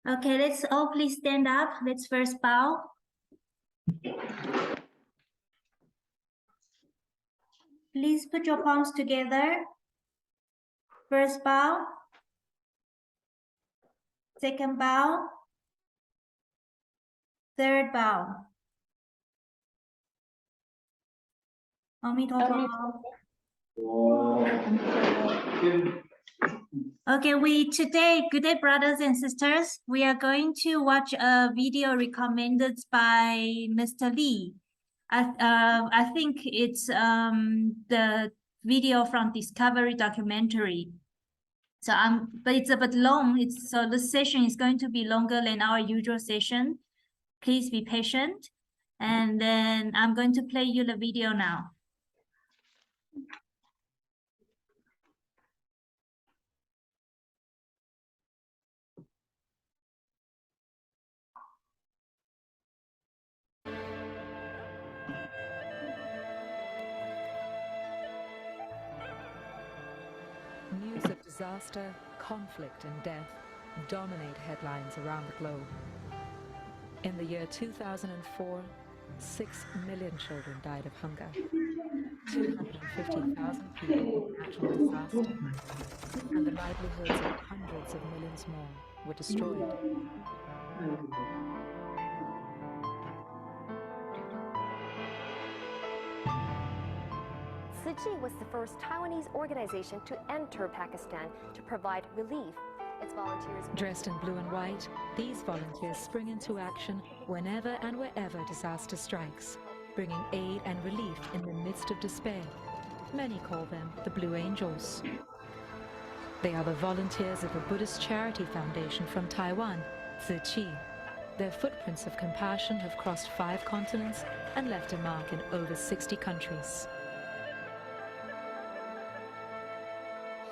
Okay, let's all please stand up. Let's first bow. Please put your palms together. First bow. Second bow. Third bow. Okay, good day, brothers and sisters. We are going to watch a video recommended by Mr. Lee. I think it's the video from Discovery documentary. So but it's a bit long. So this session is going to be longer than our usual session. Please be patient. And then I'm going to play you the video now. News of disaster, conflict and death dominate headlines around the globe. In the year 2004, 6 million children died of hunger. 250,000 people in natural disaster, and the livelihoods of hundreds of millions more were destroyed. Tzu was the first Taiwanese organization to enter Pakistan to provide relief. Its volunteers dressed in blue and white, these volunteers spring into action whenever and wherever disaster strikes, bringing aid and relief in the midst of despair. Many call them the Blue Angels. They are the volunteers of a Buddhist charity foundation from Taiwan, Tzu. Their footprints of compassion have crossed 5 continents and left a mark in over 60 countries.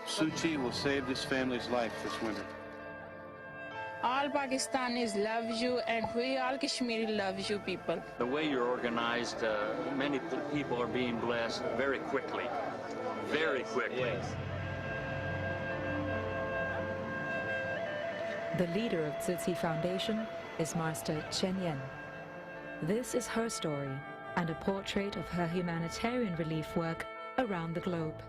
Tzu will save this family's life this winter. All Pakistanis love you, and we all Kashmiri love you people. The way you're organized, many people are being blessed very quickly. Very quickly. Yes. The leader of Tzu Foundation is Master Chen Yan. This is her story and a portrait of her humanitarian relief work around the globe.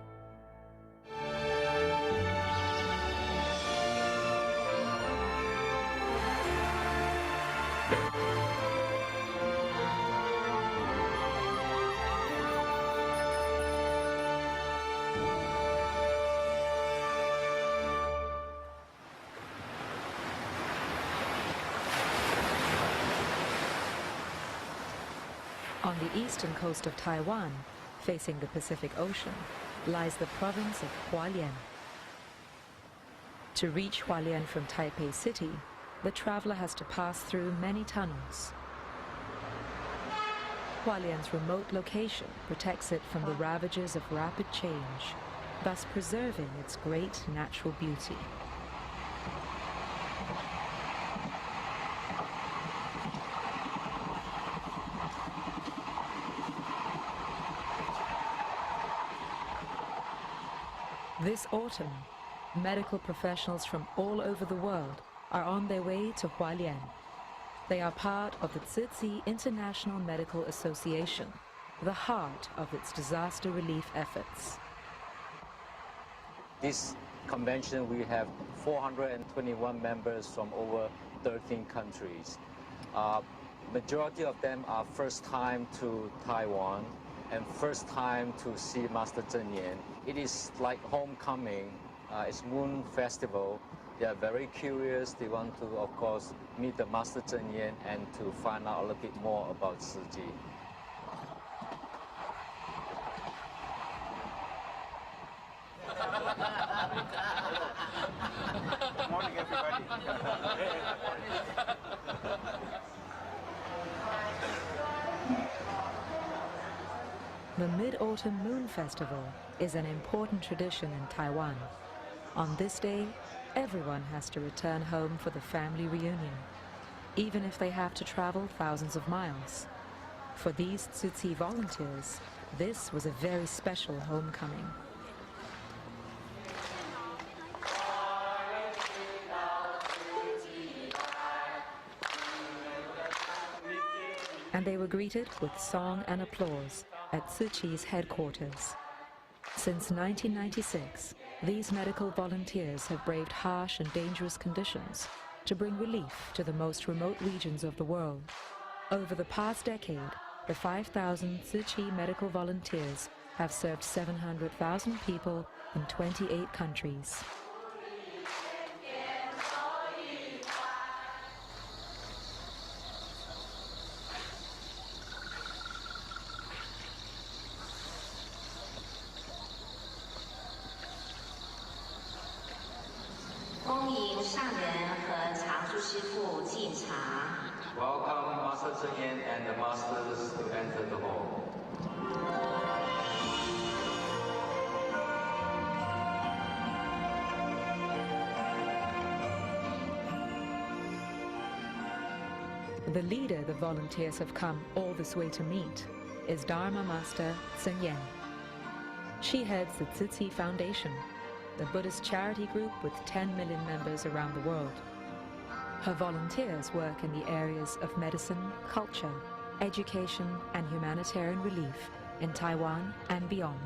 On the eastern coast of Taiwan, facing the Pacific Ocean, lies the province of Hualien. To reach Hualien from Taipei City, the traveler has to pass through many tunnels. Hualien's remote location protects it from the ravages of rapid change, thus preserving its great natural beauty. This autumn, medical professionals from all over the world are on their way to Hualien. They are part of the Tzu International Medical Association, the heart of its disaster relief efforts. This convention, we have 421 members from over 13 countries. Majority of them are first time to Taiwan and first time to see Master Chen Yan. It is like homecoming. It's Moon Festival. They are very curious. They want to, of course, meet the Master Chen Yan and to find out a little bit more about Tzu. Good morning, everybody. The Mid-Autumn Moon Festival is an important tradition in Taiwan. On this day, everyone has to return home for the family reunion, even if they have to travel thousands of miles. For these Tzu volunteers, this was a very special homecoming. and they were greeted with song and applause at Tzu Chi's headquarters. Since 1996, these medical volunteers have braved harsh and dangerous conditions to bring relief to the most remote regions of the world. Over the past decade, the 5,000 Tzu Chi medical volunteers have served 700,000 people in 28 countries. Welcome Master Chứng and the masters to enter the hall. The leader the volunteers have come all this way to meet is Dharma Master證. She heads the Tzu Chi Foundation, the Buddhist charity group with 10 million members around the world. Her volunteers work in the areas of medicine, culture, education, and humanitarian relief in Taiwan and beyond.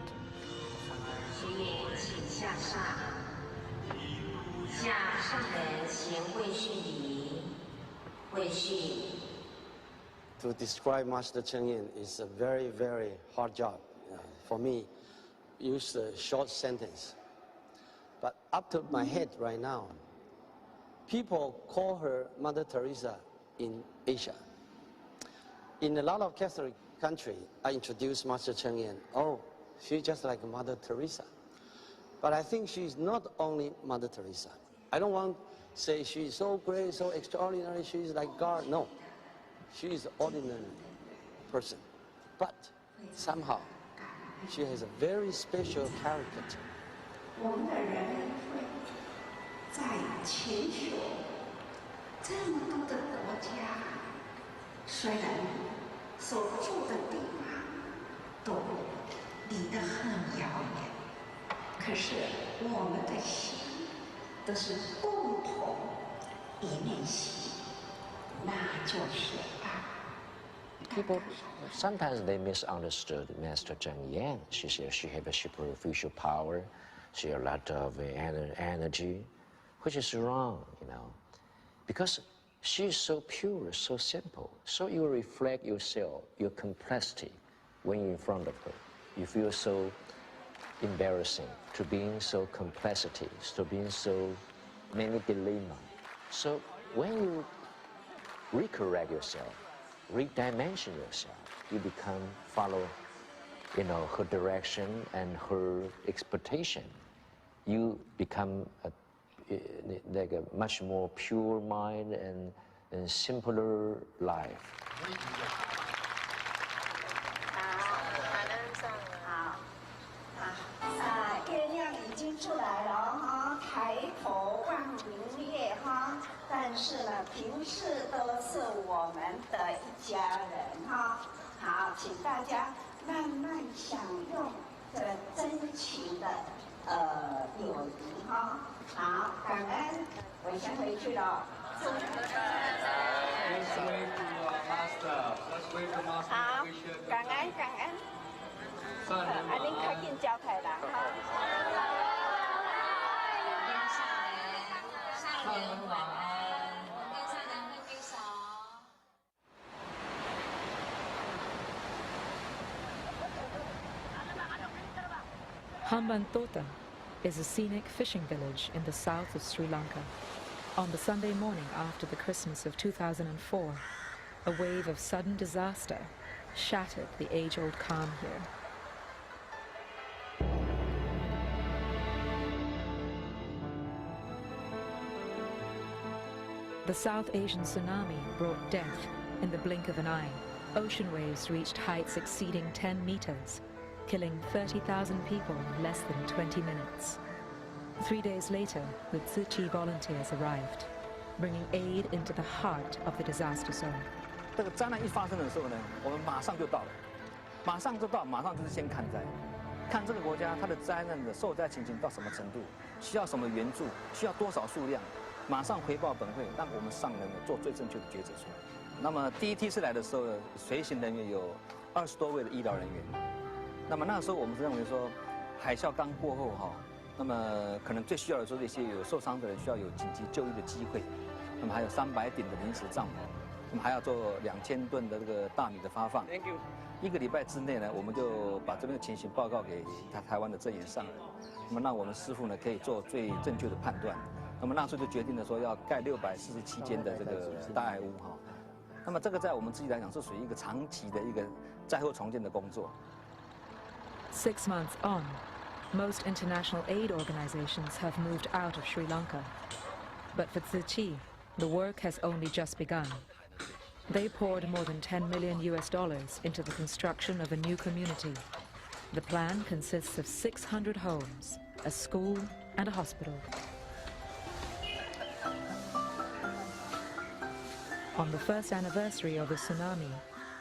To describe Master Chứng is a very, very hard job. For me, use a short sentence. But up to my head right now, people call her Mother Teresa in Asia. In a lot of Catholic countries, I introduce Master Chứng. Oh, she's just like Mother Teresa. But I think she's not only Mother Teresa. I don't want to say she's so great, so extraordinary, she's like God. No, she's an ordinary person. But somehow, she has a very special character. 我们的人会在全球这么多的国家，虽然所住的地方都离得很遥远，可是我们的心都是共同一念心，那就是爱。 People, sometimes they misunderstood Master Chứng. She said she had a superficial power, she had a lot of energy, which is wrong, you know, because she's so pure, so simple. So you reflect yourself, your complexity, when you're in front of her. You feel so embarrassing to being so complexity, to being so many dilemma. So when you recorrect yourself, redimension yourself, you become follow, you know, her direction and her expectation. You become like a much more pure mind and simpler life. 月亮已经出来了哈，抬头望明月哈。但是呢，平时都是我们的一家人哈。好，请大家慢慢享用这真情的友谊哈。好，感恩，我先回去了。好，感恩感恩。安宁开进交台啦哈。上人晚安。上人挥挥手。Hambantota is a scenic fishing village in the south of Sri Lanka. On the Sunday morning after the Christmas of 2004, a wave of sudden disaster shattered the age-old calm here. The South Asian tsunami brought death in the blink of an eye. Ocean waves reached heights exceeding 10 meters, killing 30,000 people in less than 20 minutes. 3 days later, the Tzu Chi volunteers arrived, bringing aid into the heart of the disaster zone. 这个灾难一发生的时候呢，我们马上就到了，马上就到，马上就是先看灾，看这个国家它的灾难的受灾情形到什么程度，需要什么援助，需要多少数量，马上回报本会，让我们上人做最正确的抉择出来。那么第一梯次来的时候，随行人员有20多位的医疗人员。那么那时候我们是认为说，海啸刚过后哈，那么可能最需要的说一些有受伤的人需要有紧急就医的机会。那么还有300顶的临时帐篷，那么还要做2000吨的这个大米的发放。Thank you。1个礼拜之内呢，我们就把这边的情形报告给台湾的证严上人，那么让我们师傅呢可以做最正确的判断。那么那时候就决定了说要盖647间的这个大爱屋哈。那么这个在我们自己来讲是属于一个长期的一个灾后重建的工作。6 months on, most international aid organizations have moved out of Sri Lanka. But for Tzu Chi, the work has only just begun. They poured more than $10 million into the construction of a new community. The plan consists of 600 homes, a school, and a hospital. On the first anniversary of the tsunami,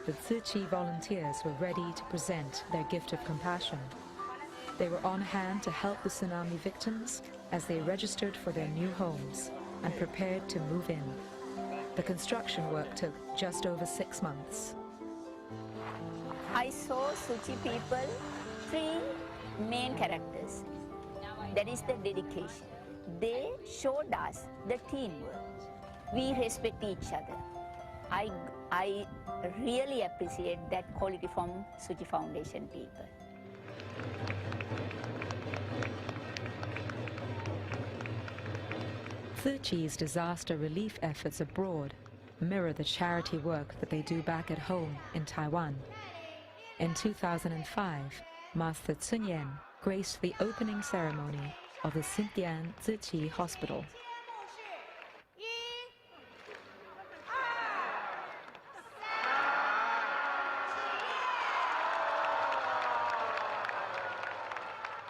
the Tzu Chi volunteers were ready to present their gift of compassion. They were on hand to help the tsunami victims as they registered for their new homes and prepared to move in. The construction work took just over 6 months. I saw Tzu Chi people 3 main characters. That is the dedication. They showed us the teamwork. We respect each other. I really appreciate that quality from Tzu Chi Foundation people. Tzu Chi's disaster relief efforts abroad mirror the charity work that they do back at home in Taiwan. In 2005, Master證嚴graced the opening ceremony of the Xindian Tzu Chi Hospital.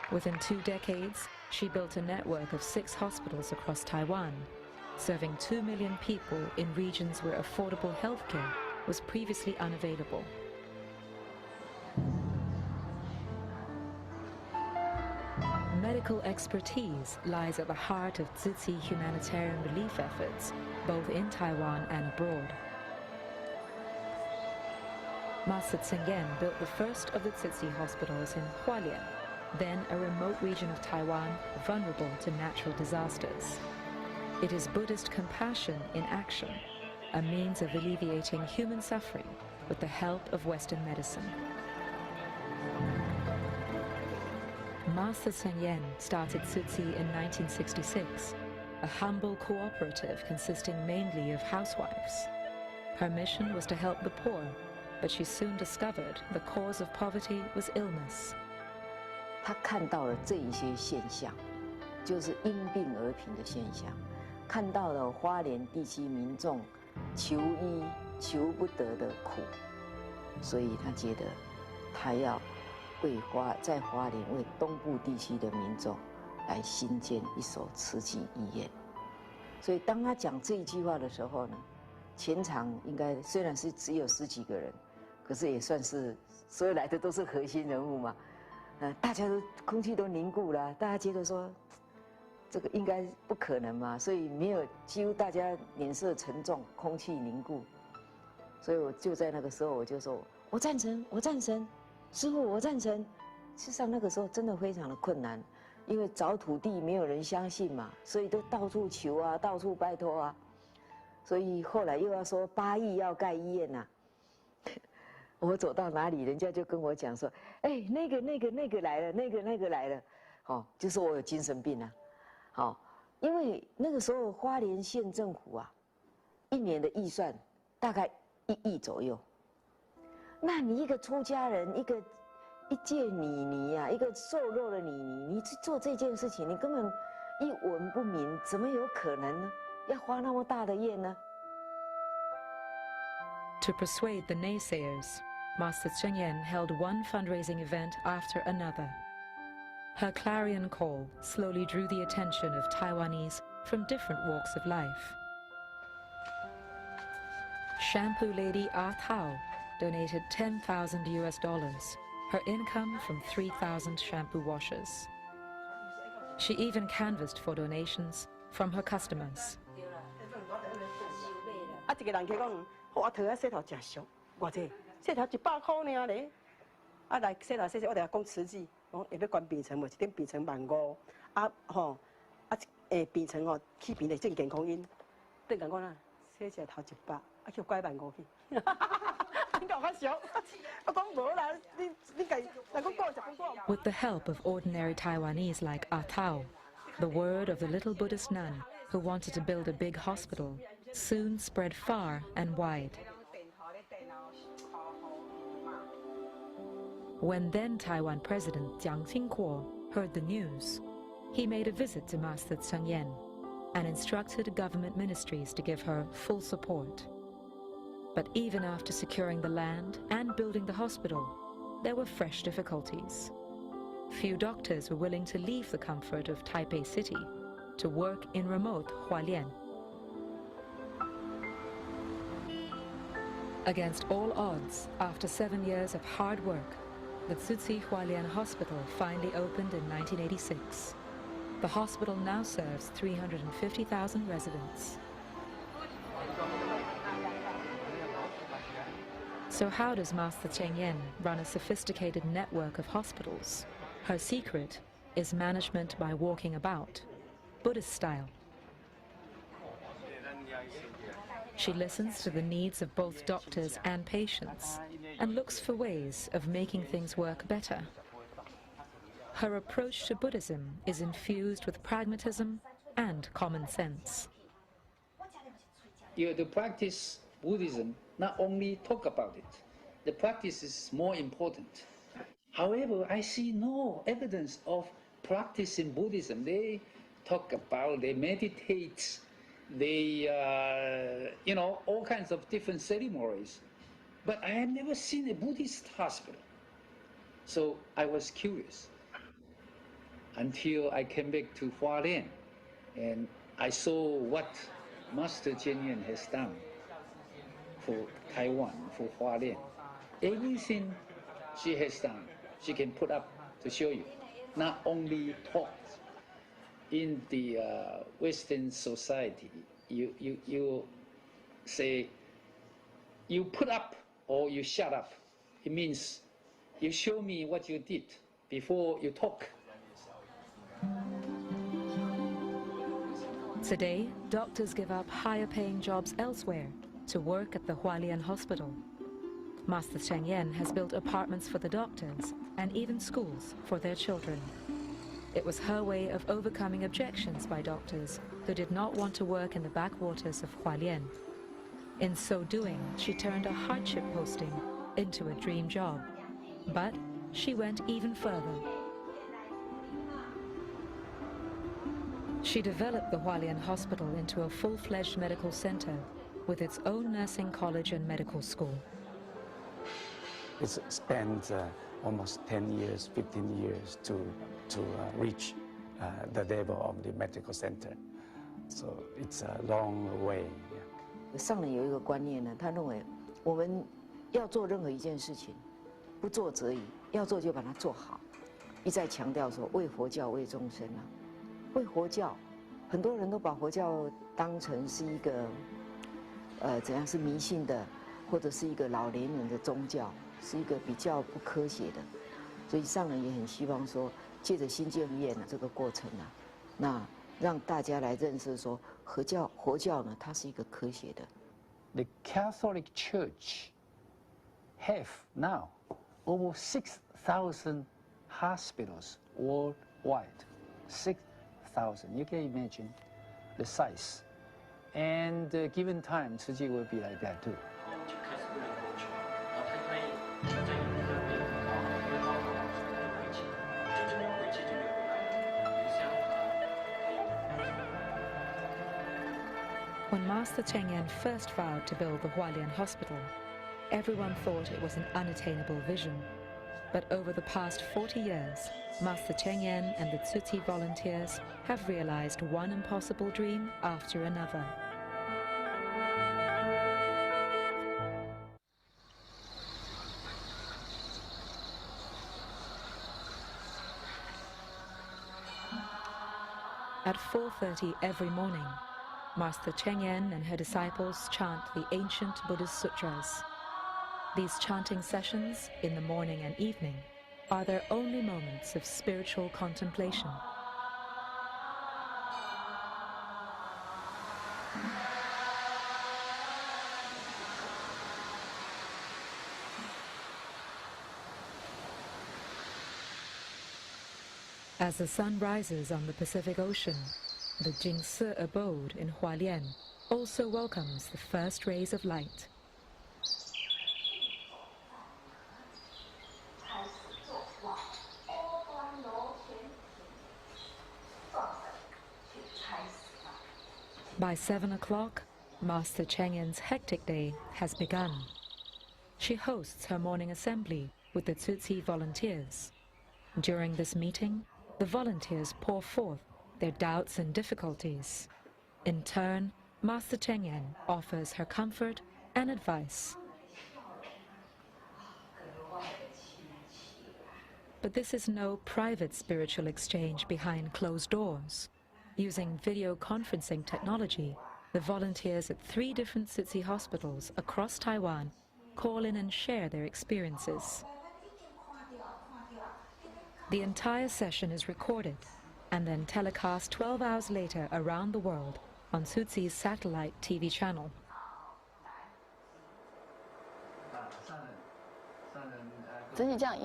Within 2 decades, she built a network of 6 hospitals across Taiwan, serving 2 million people in regions where affordable healthcare was previously unavailable. Medical expertise lies at the heart of Tzu Chi humanitarian relief efforts, both in Taiwan and abroad. Master證嚴built the first of the Tzu Chi hospitals in Hualien, then a remote region of Taiwan vulnerable to natural disasters. It is Buddhist compassion in action, a means of alleviating human suffering with the help of Western medicine. Master證嚴started Tzu Chi in 1966, a humble cooperative consisting mainly of housewives. Her mission was to help the poor, but she soon discovered the cause of poverty was illness. 他看到了这一些现象，就是因病而贫的现象，看到了花莲地区民众求医求不得的苦，所以他觉得他要在花莲为东部地区的民众来新建一所慈济医院。所以当他讲这一句话的时候呢，全场应该虽然是只有10几个人，可是也算是所有来的都是核心人物嘛。大家都空气都凝固了，大家觉得说这个应该不可能嘛，所以没有几乎大家脸色沉重，空气凝固。所以我就在那个时候我就说，我赞成，我赞成，师父我赞成。事实上那个时候真的非常的困难，因为找土地没有人相信嘛，所以都到处求啊，到处拜托啊。所以后来又要说8亿要盖医院啊。我走到哪里，人家就跟我讲说：“哎，那个来了，那个来了。”哦，就说我有精神病啊。好，因为那个时候花莲县政府啊，1年的预算大概1亿左右。那你一个出家人，一介妮妮啊，一个瘦弱的妮妮，你去做这件事情，你根本一文不名，怎么有可能呢？要花那么大的愿呢？ To persuade the naysayers, Master證嚴held one fundraising event after another. Her clarion call slowly drew the attention of Taiwanese from different walks of life. Shampoo lady Ah Tao donated $10,000, her income from 3,000 shampoo washes. She even canvassed for donations from her customers. 我头仔洗头真俗，偌济洗头100块尔咧。啊来洗头洗，我著讲慈济，讲会要关病床无？一点病床15000，啊吼，啊病床吼起病的正健康因，等讲啦，洗一头100，啊叫拐15000去。你讲较俗，我讲无啦，你家人讲过就讲过。With the help of ordinary Taiwanese like Ah Tao, the word of the little Buddhist nun who wanted to build a big hospital soon spread far and wide. When then Taiwan President Jiang Qingguo heard the news, he made a visit to Master Cheng and instructed government ministries to give her full support. But even after securing the land and building the hospital, there were fresh difficulties. Few doctors were willing to leave the comfort of Taipei City to work in remote Hualien. Against all odds, after 7 years of hard work, the Tzu-Chi Hualien Hospital finally opened in 1986. The hospital now serves 350,000 residents. So how does Master Cheng Yen run a sophisticated network of hospitals? Her secret is management by walking about, Buddhist style. She listens to the needs of both doctors and patients and looks for ways of making things work better. Her approach to Buddhism is infused with pragmatism and common sense. You have to practice Buddhism, not only talk about it. The practice is more important. However, I see no evidence of practicing Buddhism. They talk about, they meditate, they, all kinds of different ceremonies. But I have never seen a Buddhist hospital. So I was curious until I came back to Hualien and I saw what Master Cheng Yen has done for Taiwan, for Hualien. Everything she has done, she can put up to show you. Not only talk. In the Western society, you say, you put up or you shut up. It means you show me what you did before you talk. Today, doctors give up higher-paying jobs elsewhere to work at the Hualien Hospital. Master Cheng Yen has built apartments for the doctors and even schools for their children. It was her way of overcoming objections by doctors who did not want to work in the backwaters of Hualien. In so doing, she turned a hardship posting into a dream job. But she went even further. She developed the Hualien Hospital into a full-fledged medical center with its own nursing college and medical school. It's spent almost 10 years, 15 years to reach the level of the medical center. So it's a long way. 上人有一个观念呢，他认为我们要做任何一件事情，不做则已，要做就把它做好。一再强调说，为佛教，为众生啊，为佛教。很多人都把佛教当成是一个怎样是迷信的，或者是一个老年人的宗教，是一个比较不科学的。所以上人也很希望说，借着新建院这个过程啊，那让大家来认识说，佛教呢，它是一个科学的。The Catholic Church have now over 6,000 hospitals worldwide. 6,000. You can imagine the size. And given time, Tzu Chi will be like that too. When Master Cheng Yen first vowed to build the Hualien Hospital, everyone thought it was an unattainable vision. But over the past 40 years, Master Cheng Yen and the Tzu Chi volunteers have realized one impossible dream after another. At 4:30 every morning, Master Cheng and her disciples chant the ancient Buddhist sutras. These chanting sessions, in the morning and evening, are their only moments of spiritual contemplation. As the sun rises on the Pacific Ocean, the Jingsi abode in Hualien also welcomes the first rays of light. By 7 o'clock, Master Cheng-yen's hectic day has begun. She hosts her morning assembly with the Tzu-Chi volunteers. During this meeting, the volunteers pour forth their doubts and difficulties. In turn, Master Cheng-yen offers her comfort and advice. But this is no private spiritual exchange behind closed doors. Using video conferencing technology, the volunteers at 3 different Tzu-Chi hospitals across Taiwan call in and share their experiences. The entire session is recorded and then telecast 12 hours later around the world on Tzu-Chi's satellite TV channel. 自己这样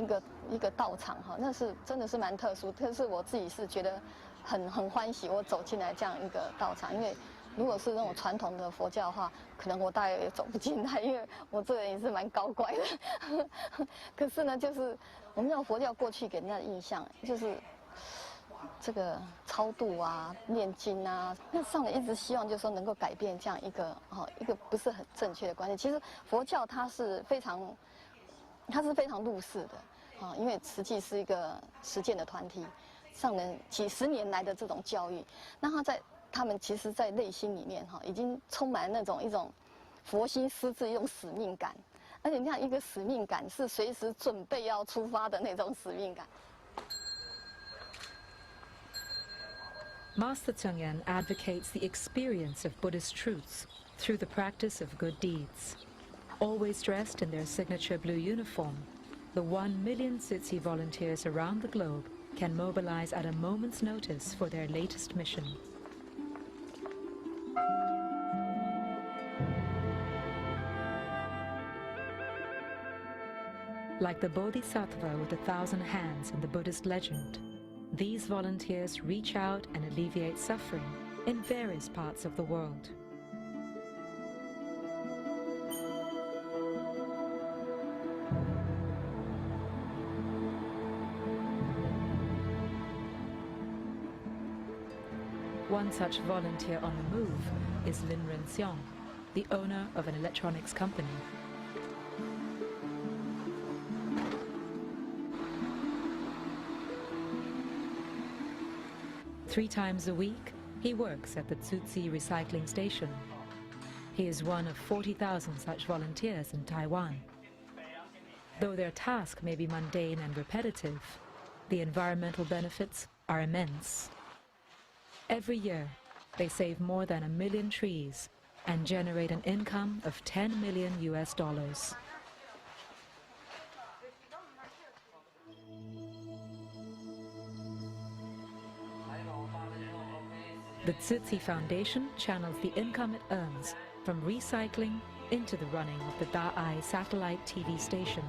一个道场哈，那是真的是蛮特殊，但是我自己是觉得很欢喜，我走进来这样一个道场，因为如果是那种传统的佛教的话，可能我大概也走不进来，因为我这个人也是蛮高怪的。可是呢，就是我们那种佛教过去给人家的印象，就是这个超度啊、念经啊，那上人一直希望就是说能够改变这样一个不是很正确的观念。其实佛教它是非常入世的啊，因为实际是一个实践的团体，上人几十年来的这种教育，那他们其实在内心里面已经充满那种一种佛心师志、一种使命感，而且那样一个使命感是随时准备要出发的那种使命感。Master Cheng-yen advocates the experience of Buddhist truths through the practice of good deeds. Always dressed in their signature blue uniform, the 1 million Tzu-Chi volunteers around the globe can mobilize at a moment's notice for their latest mission. Like the Bodhisattva with 1,000 hands in the Buddhist legend, these volunteers reach out and alleviate suffering in various parts of the world. One such volunteer on the move is Lin Renxiong, the owner of an electronics company. Three times a week, he works at the Tzu-Chi recycling station. He is one of 40,000 such volunteers in Taiwan. Though their task may be mundane and repetitive, the environmental benefits are immense. Every year, they save more than 1 million trees and generate an income of $10 million US. The Tzu-Chi Foundation channels the income it earns from recycling into the running of the Da'ai satellite TV station.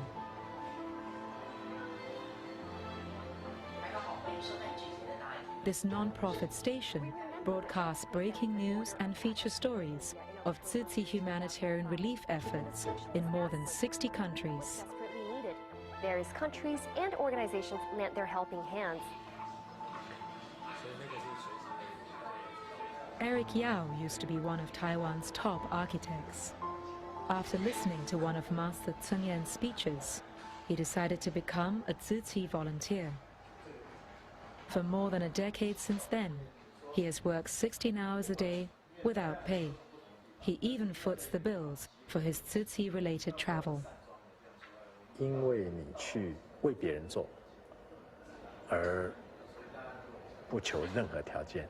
This non-profit station broadcasts breaking news and feature stories of Tzu-Chi humanitarian relief efforts in more than 60 countries. Various countries and organizations lent their helping hands. Eric Yao used to be one of Taiwan's top architects. After listening to one of Master Cheng-yen's speeches, he decided to become a Tzu-Chi volunteer. For more than a decade since then, he has worked 16 hours a day without pay. He even foots the bills for his Tzu-Chi-related travel. 因为你去为别人做，而不求任何条件，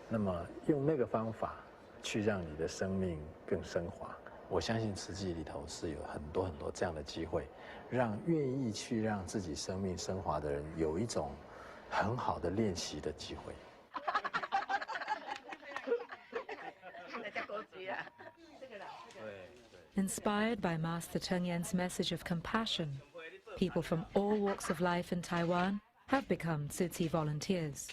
那么用那个方法去让你的生命更升华。我相信慈济里头是有很多很多这样的机会，让愿意去让自己生命升华的人有一种很好的练习的机会。Inspired by Master Cheng Yen's message of compassion, people from all walks of life in Taiwan have become Tzu Chi volunteers.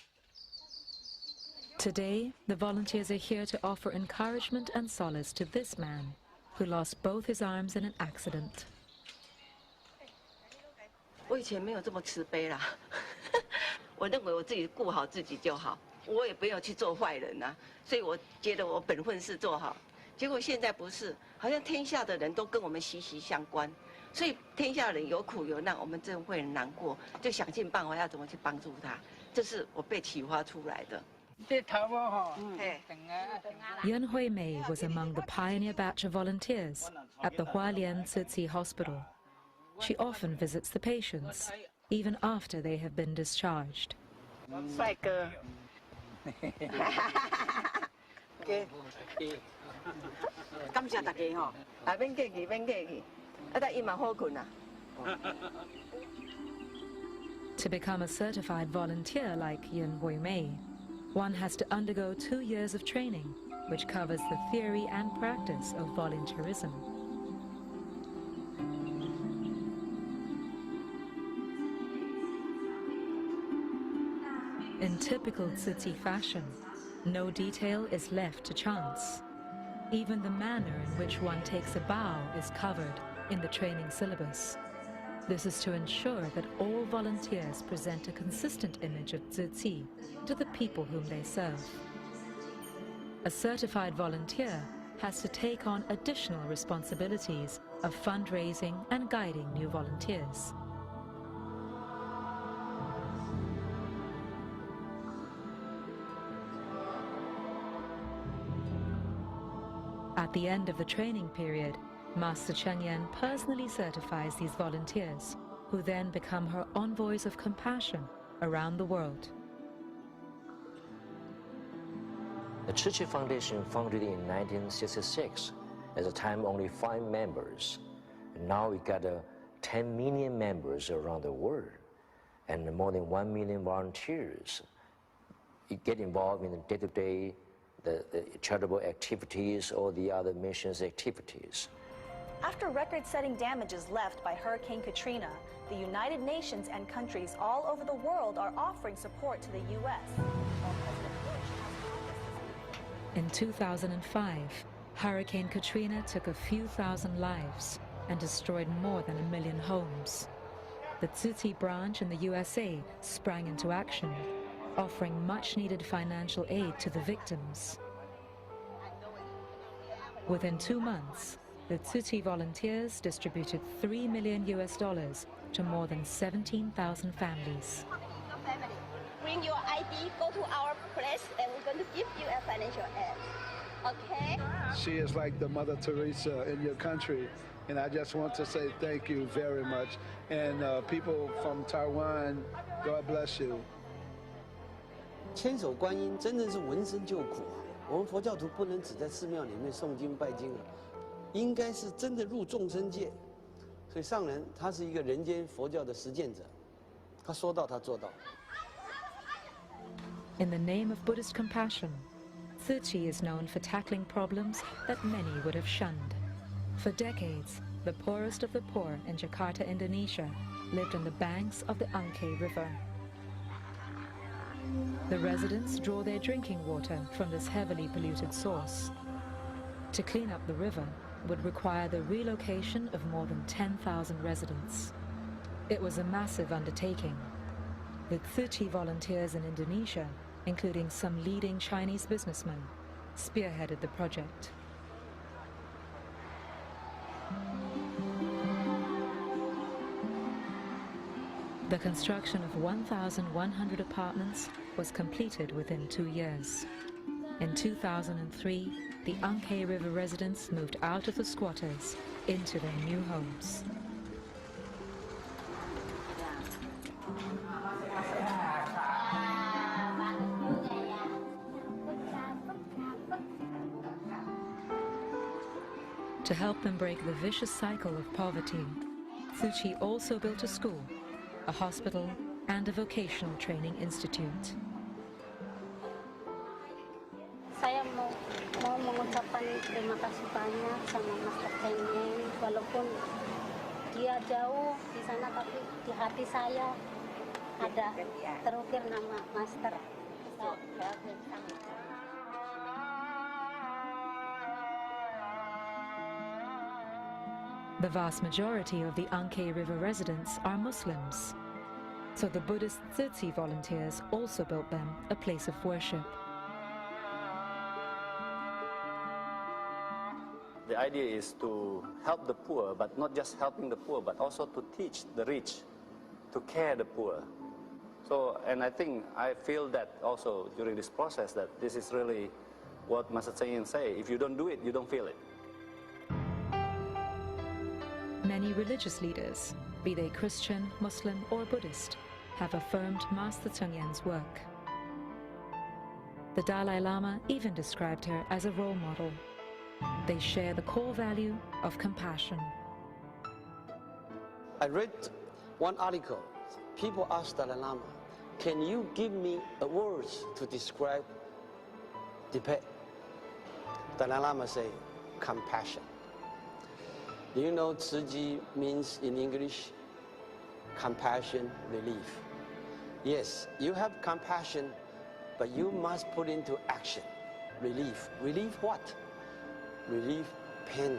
Today, the volunteers are here to offer encouragement and solace to this man who lost both his arms in an accident. 我以前没有这么慈悲啦，我认为我自己顾好自己就好，我也不要去做坏人啊，所以我觉得我本分事做好。结果现在不是，好像天下的人都跟我们息息相关，所以天下人有苦有难，我们真会很难过，就想尽办法要怎么去帮助他，这是我被启发出来的。 Yun Hui Mei was among the pioneer batch of volunteers at the Hualien Tzu Chi Hospital. She often visits the patients, even after they have been discharged. 帅哥，感谢大家吼，啊免客气，免客气，啊但伊嘛好困啊。 To become a certified volunteer like Yun Hui Mei, one has to undergo 2 years of training, which covers the theory and practice of volunteerism. In typical Tzu Chi fashion, no detail is left to chance. Even the manner in which one takes a bow is covered in the training syllabus. This is to ensure that all volunteers present a consistent image of Tzu Chi to the people whom they serve. A certified volunteer has to take on additional responsibilities of fundraising and guiding new volunteers. At the end of the training period, Master Cheng Yen personally certifies these volunteers, who then become her envoys of compassion around the world. The Tzu Chi Foundation founded in 1966. At the time, only 5 members. And now we got 10 million members around the world, and more than 1 million volunteers. You get involved in the day-to-day, the charitable activities or the other missions activities. After record-setting damages left by Hurricane Katrina, the United Nations and countries all over the world are offering support to the U.S. In 2005, Hurricane Katrina took a few thousand lives and destroyed more than 1 million homes. The Tzu Chi branch in the USA sprang into action, offering much-needed financial aid to the victims. Within 2 months, the Tzu Chi volunteers distributed $3 million to more than 17,000 families. Bring your ID, go to our place, and we're going to give you a financial aid. Okay? She is like the Mother Teresa in your country, and I just want to say thank you very much. And people from Taiwan, God bless you. 千手观音真的是闻声救苦啊！我们佛教徒不能只在寺庙里面诵经拜经啊，应该是真的入众生界。所以上人他是一个人间佛教的实践者，他说到他做到。In the name of Buddhist compassion, Tzu Chi is known for tackling problems that many would have shunned. For decades, the poorest of the poor in Jakarta, Indonesia, lived on the banks of the Angke River. The residents draw their drinking water from this heavily polluted source. To clean up the river would require the relocation of more than 10,000 residents. It was a massive undertaking. The Tzu Chi volunteers in Indonesia, including some leading Chinese businessmen, spearheaded the project. The construction of 1,100 apartments was completed within 2 years. In 2003, the Angke River residents moved out of the squatters into their new homes. To help them break the vicious cycle of poverty, Tzu Chi also built a school, a hospital, and a vocational training institute. Saya mau mengucapkan terima kasih banyak sama Master證嚴, walaupun dia jauh di sana, tapi di hati saya ada terukir nama Master. The vast majority of the Anke River residents are Muslims, so the Buddhist Tzu Chi volunteers also built them a place of worship. The idea is to help the poor, but not just helping the poor, but also to teach the rich to care the poor. So, and I think I feel that also during this process, that this is really what Master證嚴say: if you don't do it, you don't feel it. Many religious leaders, be they Christian, Muslim, or Buddhist, have affirmed Master證嚴work. The Dalai Lama even described her as a role model. They share the core value of compassion. I read one article. People asked Dalai Lama, can you give me a words to describe Tibet? Dalai Lama say, compassion. Do you know Tzu Chi means in English? Compassion, relief. Yes, you have compassion, but you must put into action. Relief. Relief what? Relief pain,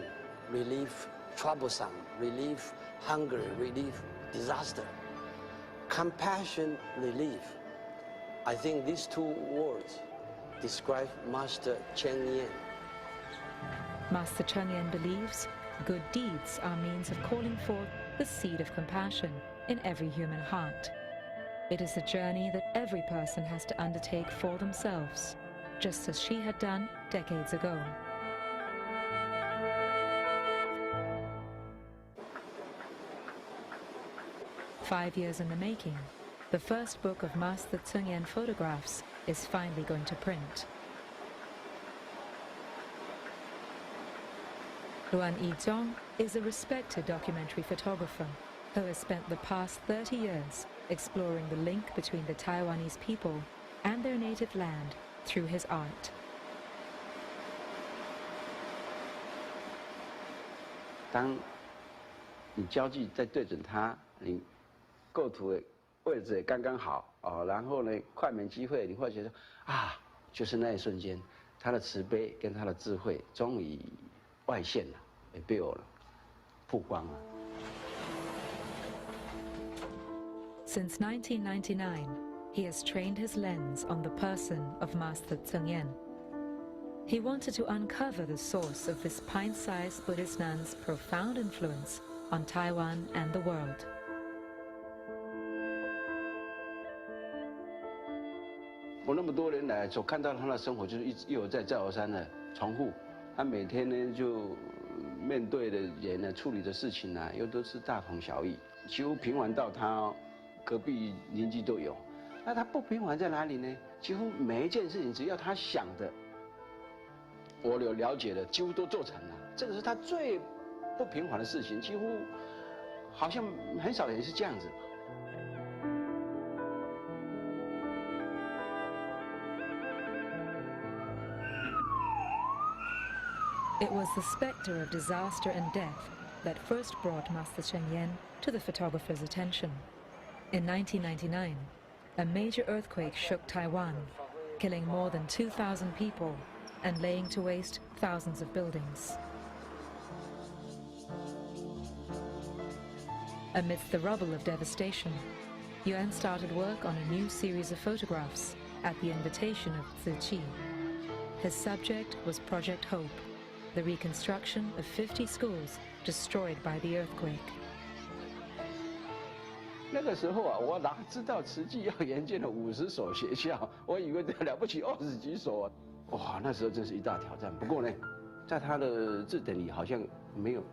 relief troublesome, relief hunger, relief disaster. Compassion, relief. I think these two words describe Master證嚴. Master證嚴believes good deeds are means of calling forth the seed of compassion in every human heart. It is a journey that every person has to undertake for themselves, just as she had done decades ago. "5 years in the making, the first book of Master證嚴photographs is finally going to print. Luan Yizhong is a respected documentary photographer who has spent the past 30 years exploring the link between the Taiwanese people and their native land through his art. 当你焦距在对准它，你构图的位置也刚刚好哦，然后呢，快门机会，你会觉得啊，就是那一瞬间，他的慈悲跟他的智慧终于外现了，也被我曝光了。 Since 1999, he has trained his lens on the person of Master證嚴. He wanted to uncover the source of this pint-sized Buddhist nun's profound influence on Taiwan and the world. 我那么多年来所看到他的生活，就是一而再再而三的重复。他每天呢就面对的人呢，处理的事情呢，又都是大同小异，几乎平凡到他隔壁邻居都有。那他不平凡在哪里呢？几乎每一件事情，只要他想的，我有了解的，几乎都做成了。这个是他最不平凡的事情，几乎好像很少人是这样子。 It was the specter of disaster and death that first brought Master證嚴to the photographer's attention. In 1999, a major earthquake shook Taiwan, killing more than 2,000 people and laying to waste thousands of buildings. Amidst the rubble of devastation, Yuan started work on a new series of photographs at the invitation of Tzu Chi. His subject was Project Hope, the reconstruction of 50 schools destroyed by the earthquake. 那个时候啊，我哪知道慈济要研建了50所学校，我以为了不起20几所啊，哇，那时候真是一大挑战。不过呢，在他的字典里好像没有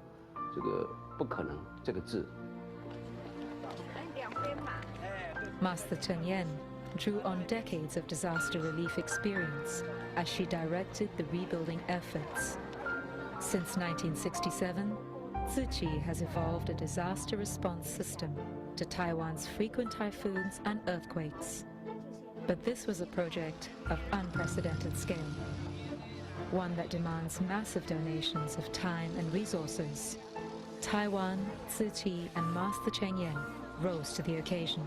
这个不可能这个字。 Master證嚴drew on decades of disaster relief experience as she directed the rebuilding efforts. Since 1967, Tzu Chi has evolved a disaster response system to Taiwan's frequent typhoons and earthquakes. But this was a project of unprecedented scale, one that demands massive donations of time and resources. Taiwan, Tzu Chi, and Master Cheng Yen rose to the occasion.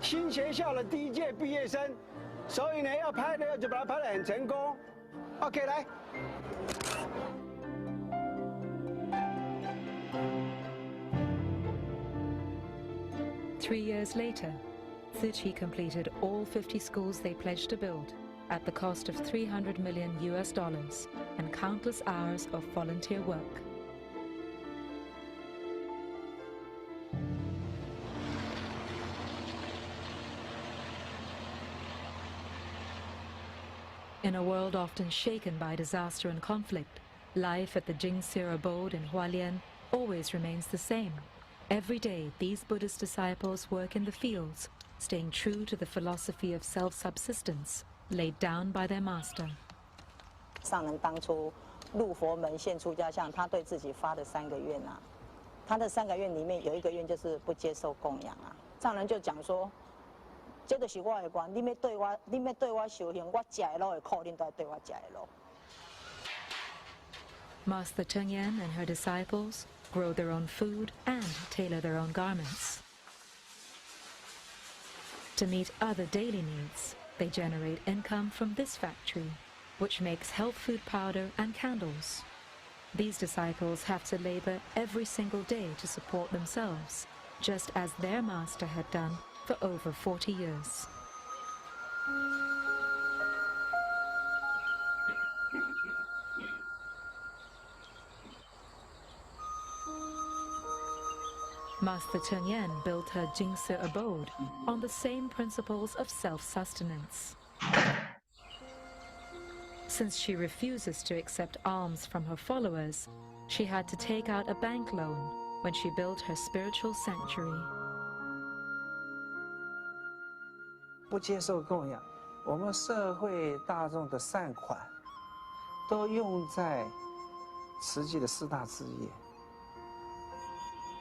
新学校的第一届毕业生，所以呢，要拍的就把它拍得很成功。OK， 来。3 years later, Tzu Chi completed all 50 schools they pledged to build at the cost of $300 million and countless hours of volunteer work. In a world often shaken by disaster and conflict, life at the Jingxi abode in Hualien always remains the same. Every day, these Buddhist disciples work in the fields, staying true to the philosophy of self-subsistence laid down by their master. 上人当初入佛门现出家相，他对自己发的3个愿啊，他的3个愿里面有一个愿就是不接受供养啊。上人就讲说，这就是我的愿，你要对我修行，我吃的路的苦，恁都要对我吃的路。Master Cheng Yen and her disciples grow their own food and tailor their own garments. To meet other daily needs, they generate income from this factory, which makes health food powder and candles. These disciples have to labor every single day to support themselves, just as their master had done for over 40 years. Master Cheng Yen built her Jingsi abode on the same principles of self-sustenance. Since she refuses to accept alms from her followers, she had to take out a bank loan when she built her spiritual sanctuary. 不接受供养，我们社会大众的善款都用在慈济的4大志业。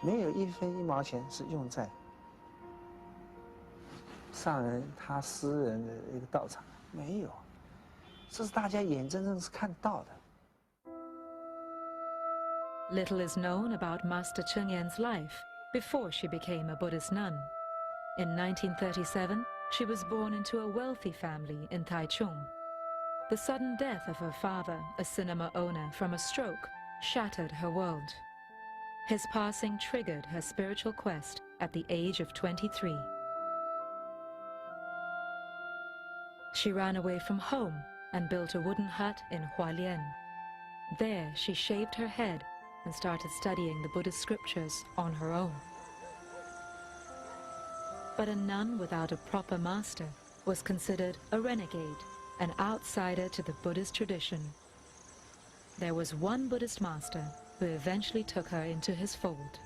没有1分1毛钱是用在上人他私人的一个道场，没有，这是大家眼睁睁是看到的。Little is known about Master Cheng Yen's life before she became a Buddhist nun. In 1937, she was born into a wealthy family in Taichung. The sudden death of her father, a cinema owner, from a stroke, shattered her world. His passing triggered her spiritual quest at the age of 23. She ran away from home and built a wooden hut in Hualien. There, she shaved her head and started studying the Buddhist scriptures on her own. But a nun without a proper master was considered a renegade, an outsider to the Buddhist tradition. There was one Buddhist master who eventually took her into his fold.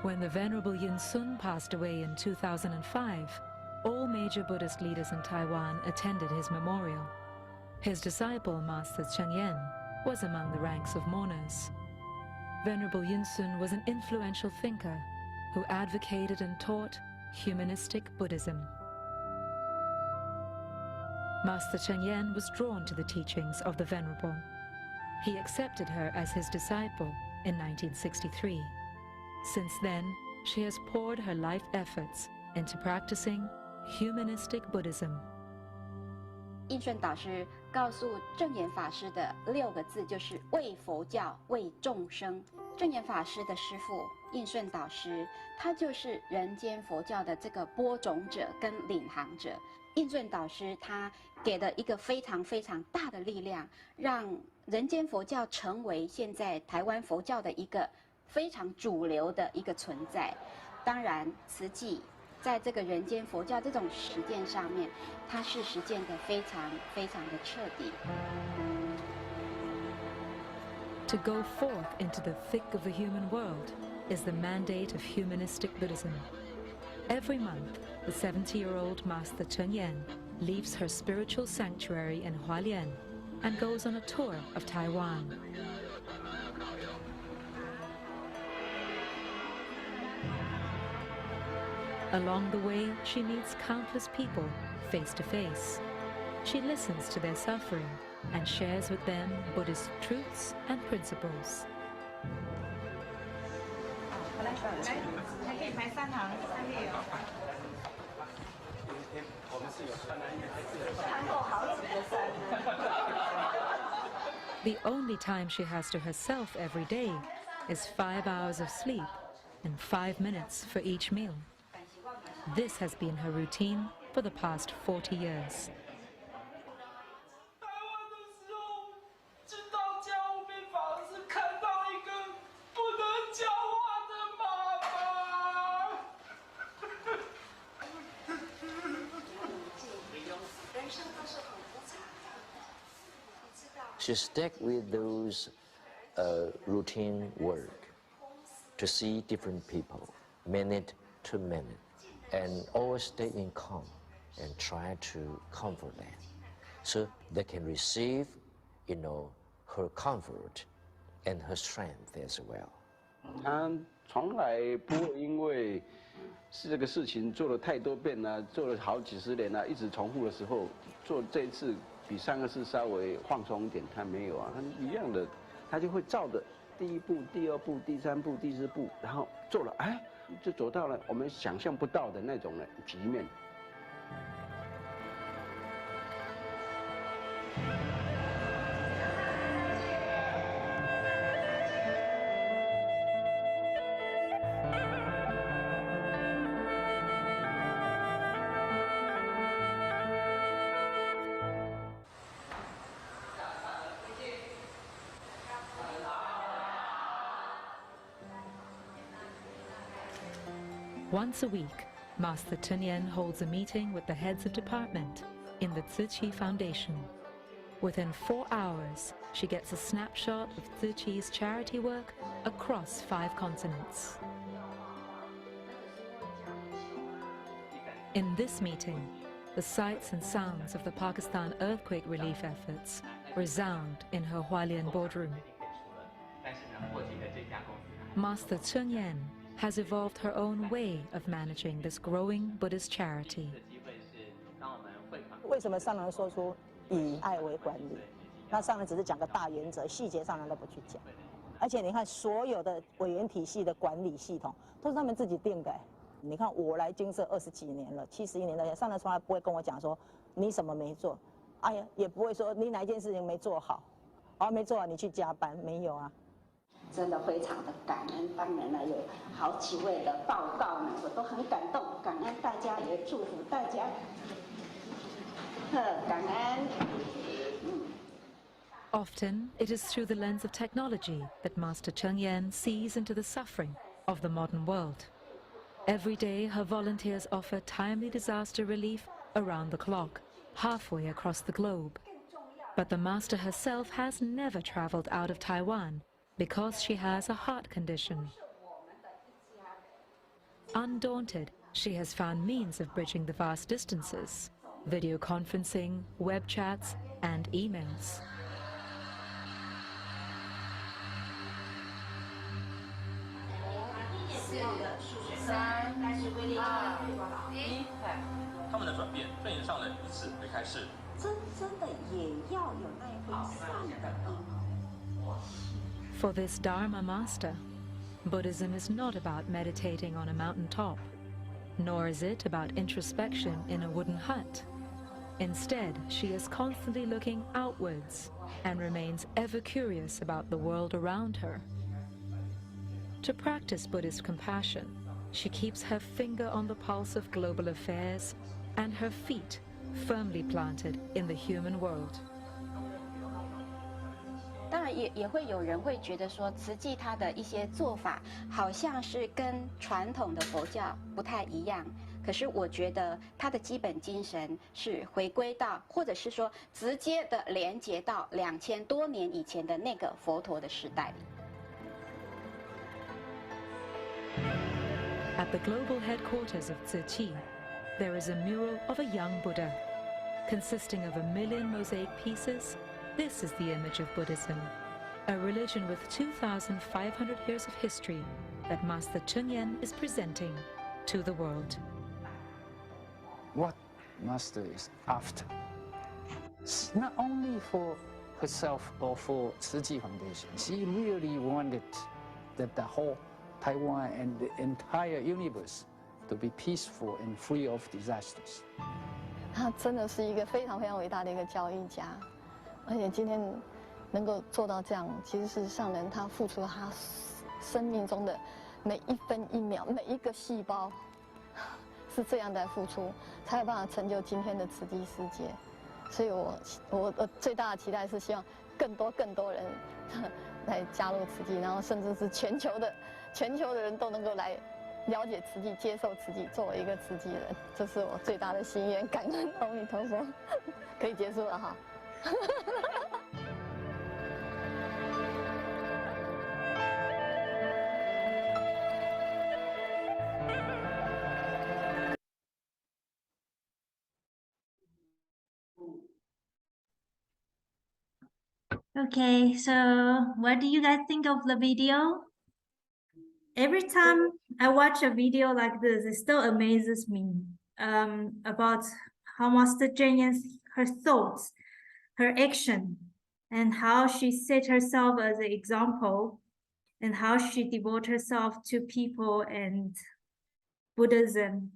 When the Venerable Yin Sun passed away in 2005, all major Buddhist leaders in Taiwan attended his memorial. His disciple, Master Cheng Yen, was among the ranks of mourners. Venerable Yin Sun was an influential thinker who advocated and taught humanistic Buddhism. Master Cheng Yen was drawn to the teachings of the Venerable. He accepted her as his disciple in 1963. Since then, she has poured her life efforts into practicing humanistic Buddhism. 印顺导师告诉证严法师的6个字就是为佛教、为众生。证严法师的师父印顺导师，他就是人间佛教的这个播种者跟领航者。印顺导师他给了一个非常非常大的力量，让人间佛教成为现在台湾佛教的一个非常主流的一个存在。当然，慈济在这个人间佛教这种实践上面，它是实践的非常非常的彻底。To go forth into the thick of the human world is the mandate of humanistic Buddhism. Every month, the 70-year-old Master Chứng leaves her spiritual sanctuary in Hualien and goes on a tour of Taiwan. Along the way, she meets countless people face to face. She listens to their suffering and shares with them Buddhist truths and principles. The only time she has to herself every day is 5 hours of sleep and 5 minutes for each meal. This has been her routine for the past 40 years. She stick with those routine work to see different people, minute to minute, and always stay in calm and try to comfort them, so they can receive, her comfort and her strength as well. 他从来不会因为是这个事情做了太多遍了，做了好几十年了，一直重复的时候，做这一次比上个次稍微放松一点，他没有啊，他一样的，他就会照着第一步、第二步、第三步、第四步，然后做了，哎，就走到了我们想象不到的那种的局面。Once a week, Master Chứng holds a meeting with the heads of department in the Tzu Chi Foundation. Within 4 hours, she gets a snapshot of Tzu Chi's charity work across 5 continents. In this meeting, the sights and sounds of the Pakistan earthquake relief efforts resound in her Hualien boardroom. Master Chứng has evolved her own way of managing this growing Buddhist charity. 为什么上人说出以爱为管理？那上人只是讲个大原则，细节上人都不去讲。而且你看，所有的委员体系的管理系统都是他们自己定的。你看我来金色20几年了，71年到现在，上人从来不会跟我讲说你什么没做，哎呀，也不会说你哪一件事情没做好，没做好你去加班，没有啊。 真的非常的感恩，当然了，有好几位的报告呢，我都很感动，感恩大家，也祝福大家，感恩。Often, it is through the lens of technology that Master Chứng sees into the suffering of the modern world. Every day, her volunteers offer timely disaster relief around the clock, halfway across the globe. But the Master herself has never traveled out of Taiwan, because she has a heart condition. Undaunted, she has found means of bridging the vast distances: video conferencing, web chats, and emails. For this Dharma master, Buddhism is not about meditating on a mountaintop, nor is it about introspection in a wooden hut. Instead, she is constantly looking outwards and remains ever curious about the world around her. To practice Buddhist compassion, she keeps her finger on the pulse of global affairs and her feet firmly planted in the human world. 当然也会有人会觉得说，慈济他的一些做法好像是跟传统的佛教不太一样。可是我觉得他的基本精神是回归到，或者是说直接的连接到2000多年以前的那个佛陀的时代里。At the global headquarters of Tzu Chi, there is a mural of a young Buddha. Consisting of 1 million mosaic pieces, this is the image of Buddhism, a religion with 2,500 years of history that Master Chứng is presenting to the world. What Master is after, it's not only for herself or for Tzu Chi Foundation. She really wanted that the whole Taiwan and the entire universe to be peaceful and free of disasters. 他真的是一个非常非常伟大的一个教育家，而且今天能够做到这样，其实是上人他付出了他生命中的每一分一秒，每一个细胞，是这样的付出，才有办法成就今天的慈济世界。所以我最大的期待是希望更多人来加入慈济，然后甚至是全球的人都能够来了解慈济、接受慈济，作为一个慈济人，这是我最大的心愿。感恩阿弥陀佛，可以结束了哈。Okay, so what do you guys think of the video? Every time I watch a video like this, it still amazes me about how Master Chứng, her thoughts, her action, and how she set herself as an example, and how she devote herself to people and Buddhism.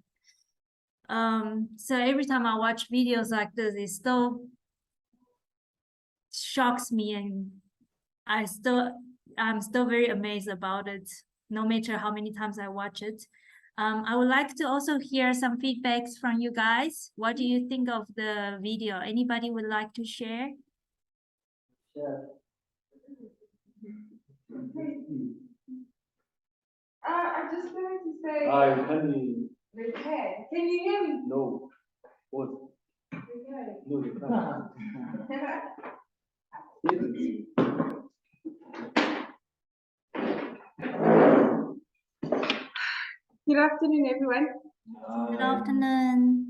So every time I watch videos like this, it still shocks me, and I'm still very amazed about it, no matter how many times I watch it. I would like to also hear some feedbacks from you guys. What do you think of the video? Anybody would like to share? Sure. I just wanted to say. Hi, honey. Repair. Can you hear me? No. What? Repair. No, you can't. Good afternoon, everyone. Good afternoon.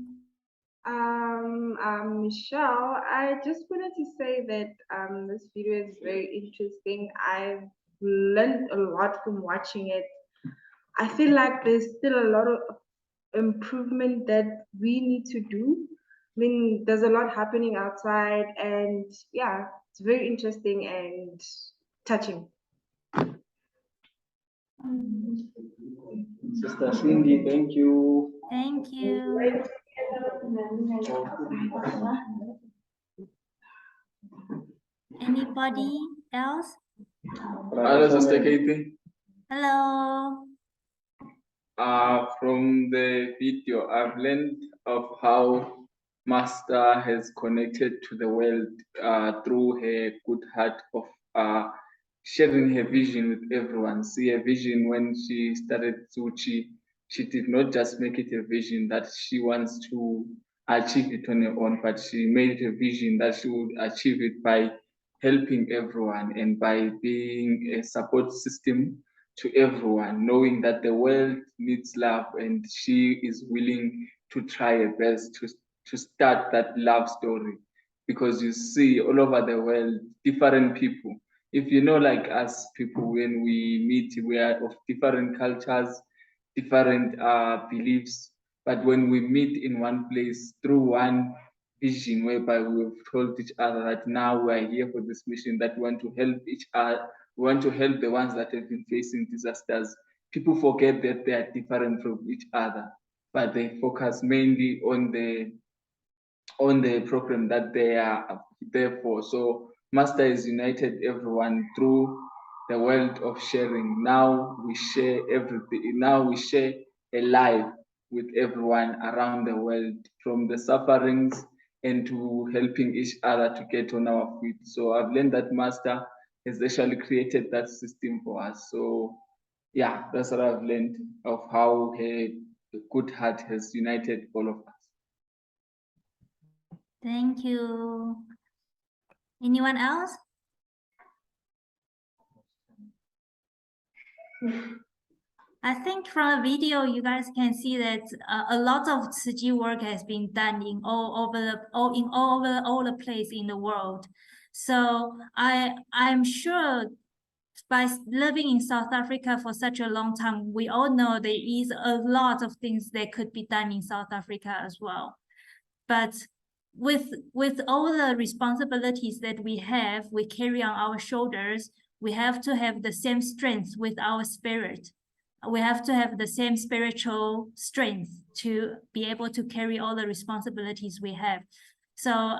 I'm Michelle. I just wanted to say that this video is very interesting. I've learned a lot from watching it. I feel like there's still a lot of improvement that we need to do. I mean, there's a lot happening outside, and yeah, it's very interesting and touching. Sister Cindy, thank you. Thank you. Anybody else? Hello, Sister Katie. Hello. From the video, I've learned of how Master has connected to the world through her good heart of sharing her vision with everyone. See, a vision when she started Tzu Chi, she did not just make it a vision that she wants to achieve it on her own, but she made it a vision that she would achieve it by helping everyone and by being a support system to everyone, knowing that the world needs love and she is willing to try her best to start that love story. Because you see all over the world, different people. If you know, like us people, when we meet, we are of different cultures, different beliefs. But when we meet in one place through one vision, whereby we've told each other that now we are here for this mission, that we want to help each other, we want to help the ones that have been facing disasters. People forget that they are different from each other, but they focus mainly on the program that they are there for. So Master has united everyone through the world of sharing. Now we share everything. Now we share a life with everyone around the world, from the sufferings and to helping each other to get on our feet. So I've learned that Master has actually created that system for us. So yeah, that's what I've learned of how her good heart has united all of us. Thank you. Anyone else? I think from the video, you guys can see that a lot of Tzu Chi work has been done in all over the place in the world. So I'm sure by living in South Africa for such a long time, we all know there is a lot of things that could be done in South Africa as well. But with all the responsibilities that we carry on our shoulders, we have to have the same strength with our spirit. We have to have the same spiritual strength to be able to carry all the responsibilities we have. So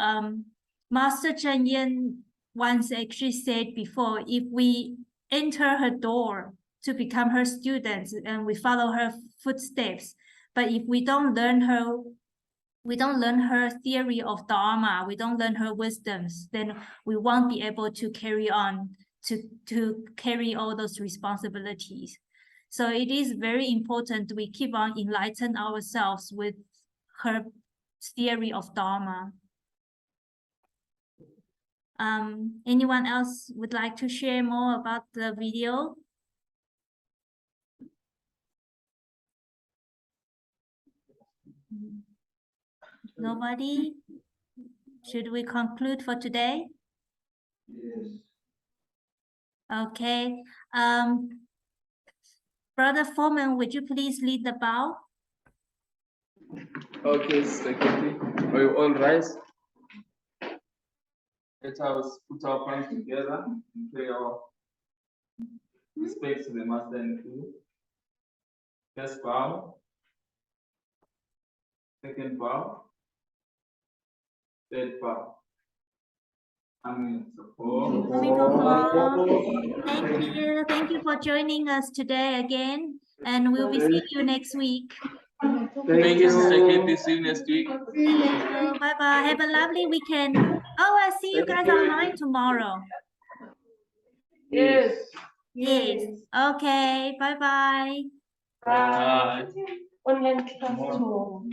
Master Cheng Yen once actually said before, if we enter her door to become her students and we follow her footsteps, but if we don't learn her theory of Dharma, we don't learn her wisdoms, then we won't be able to carry on to carry all those responsibilities. So it is very important we keep on enlighten ourselves with her theory of Dharma. Anyone else would like to share more about the video? Nobody? Should we conclude for today? Yes. Okay. Brother Foreman, would you please lead the bow? Okay, Secretary. Are you all rise? Let us put our hands together and pay our respects to the Master and Crew. First bow. Second bow. Third bow. Amen. Thank you for joining us today again, and we'll be seeing you next week. Thank you, Sister Katie. See you next week. See you. Bye bye. Have a lovely weekend. Oh, I see you guys online tomorrow. Yes. Yes. Okay. Bye bye. Bye. Online class tomorrow.